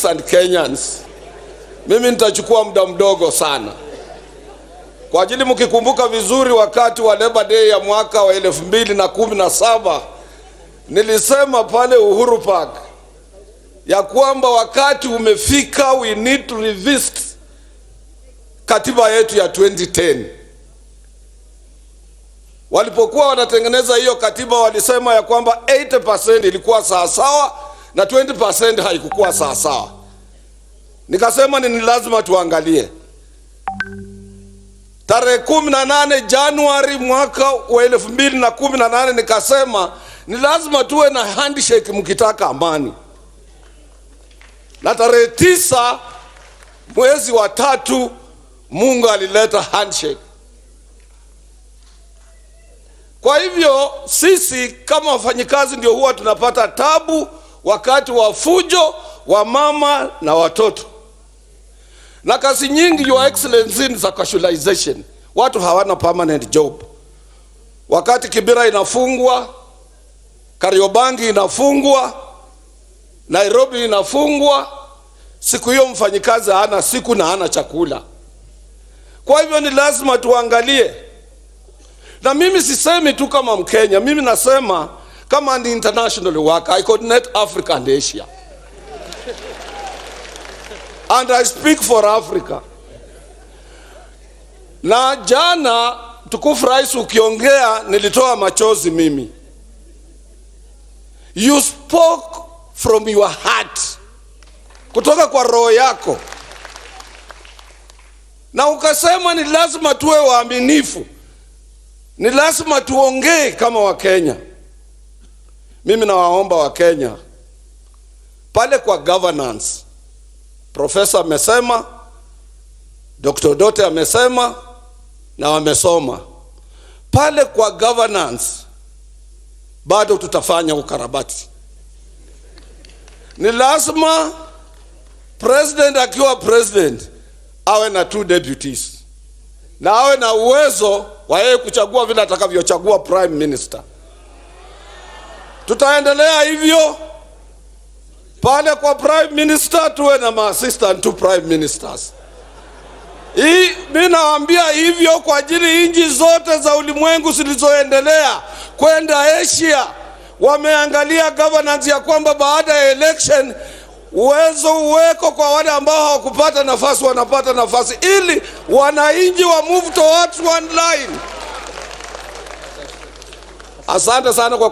Kenyans and Kenyans, mimi nitachukua muda mdogo sana. Kwa ajili mkikumbuka vizuri, wakati wa Labor Day ya mwaka wa 2017 nilisema pale Uhuru Park ya kwamba wakati umefika, we need to revisit katiba yetu ya 2010. Walipokuwa wanatengeneza hiyo katiba walisema ya kwamba 80% ilikuwa sawa na 20% haikukuwa sawa. Nikasema ni lazima tuangalie. Tarehe 18 Januari mwaka wa 2018 nikasema ni lazima tuwe na handshake mkitaka amani. Na tarehe 9 mwezi wa 3 Mungu alileta handshake. Kwa hivyo sisi kama wafanyikazi ndio huwa tunapata tabu wakati wa fujo wa mama na watoto. Na kazi nyingi, Your Excellency, ni za casualization. Watu hawana permanent job. Wakati Kibera inafungwa, Kariobangi inafungwa, Nairobi inafungwa, siku hiyo mfanyikazi hana siku na hana chakula. Kwa hivyo ni lazima tuangalie. Na mimi sisemi tu kama Mkenya, mimi nasema kama an international worker. I coordinate Africa and Asia. And I speak for Africa. Na jana tukufu rais ukiongea nilitoa machozi mimi. You spoke from your heart. Kutoka kwa roho yako. Na ukasema ni lazima tuwe waaminifu. Ni lazima tuongee kama Wakenya. Mimi nawaomba Wakenya, pale kwa governance, Profesa amesema, Dr. Dote amesema na wamesoma. Pale kwa governance bado tutafanya ukarabati. Ni lazima president akiwa president awe na 2 deputies. Na awe na uwezo wa yeye kuchagua vile atakavyochagua prime minister. Tutaendelea hivyo. Pale kwa prime minister tuwe na assistant to prime ministers. Mimi naambia hivyo kwa ajili nchi zote za ulimwengu zilizoendelea kwenda Asia wameangalia governance ya kwamba baada ya election uwezo uweko kwa wale ambao hawakupata nafasi wanapata nafasi, ili wananchi wa move towards one line. Asante sana kwa